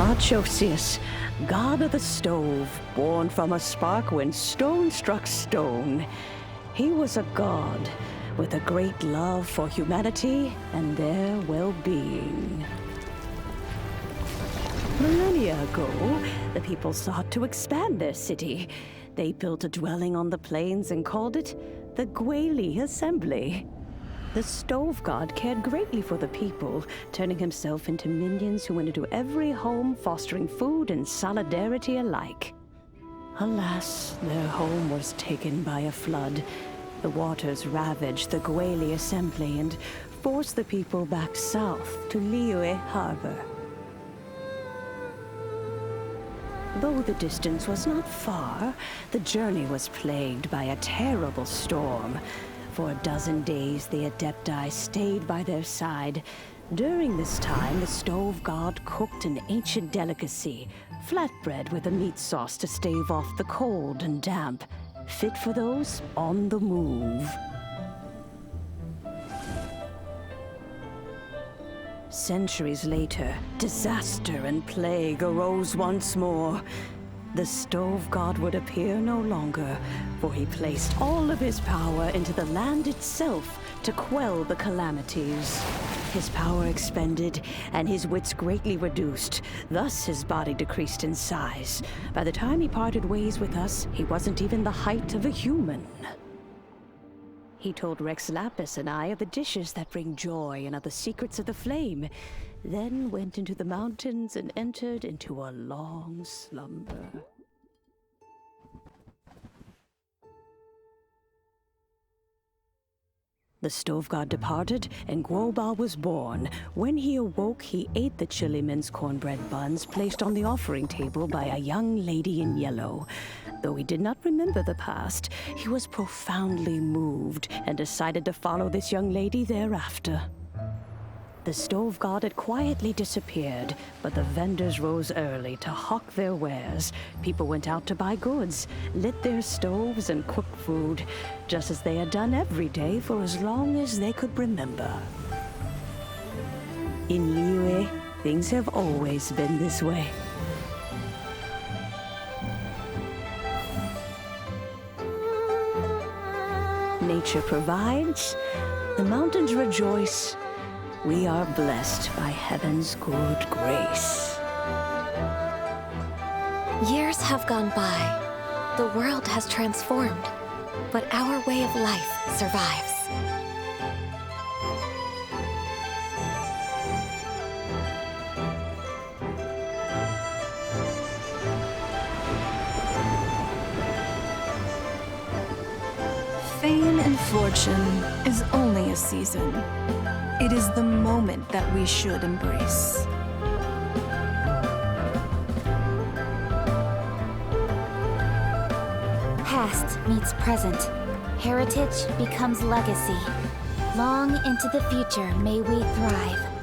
Moonchase, god of the stove, born from a spark when stone struck stone. He was a god with a great love for humanity and their well-being. Millennia ago, the people sought to expand their city. They built a dwelling on the plains and called it the Gwali Assembly. The stove god cared greatly for the people, turning himself into minions who went into every home, fostering food and solidarity alike. Alas, their home was taken by a flood. The waters ravaged the Gwali Assembly and forced the people back south to Liyue Harbor. Though the distance was not far, the journey was plagued by a terrible storm. For a dozen days, the Adepti stayed by their side. During this time, the stove god cooked an ancient delicacy, flatbread with a meat sauce to stave off the cold and damp, fit for those on the move. Centuries later, disaster and plague arose once more. The stove god would appear no longer, for he placed all of his power into the land itself to quell the calamities. His power expended, and his wits greatly reduced. Thus his body decreased in size. By the time he parted ways with us, he wasn't even the height of a human. He told Rex Lapis and I of the dishes that bring joy and of the secrets of the flame, then went into the mountains and entered into a long slumber. The stove god departed, and Guoba was born. When he awoke, he ate the chili mince cornbread buns placed on the offering table by a young lady in yellow. Though he did not remember the past, he was profoundly moved and decided to follow this young lady thereafter. The stove god had quietly disappeared, but the vendors rose early to hawk their wares. People went out to buy goods, lit their stoves, and cooked food, just as they had done every day for as long as they could remember. In Liyue, things have always been this way. Nature provides, the mountains rejoice. We are blessed by heaven's good grace. Years have gone by. The world has transformed, but our way of life survives. Fame and fortune is only a season. It is the moment that we should embrace. Past meets present. Heritage becomes legacy. Long into the future may we thrive.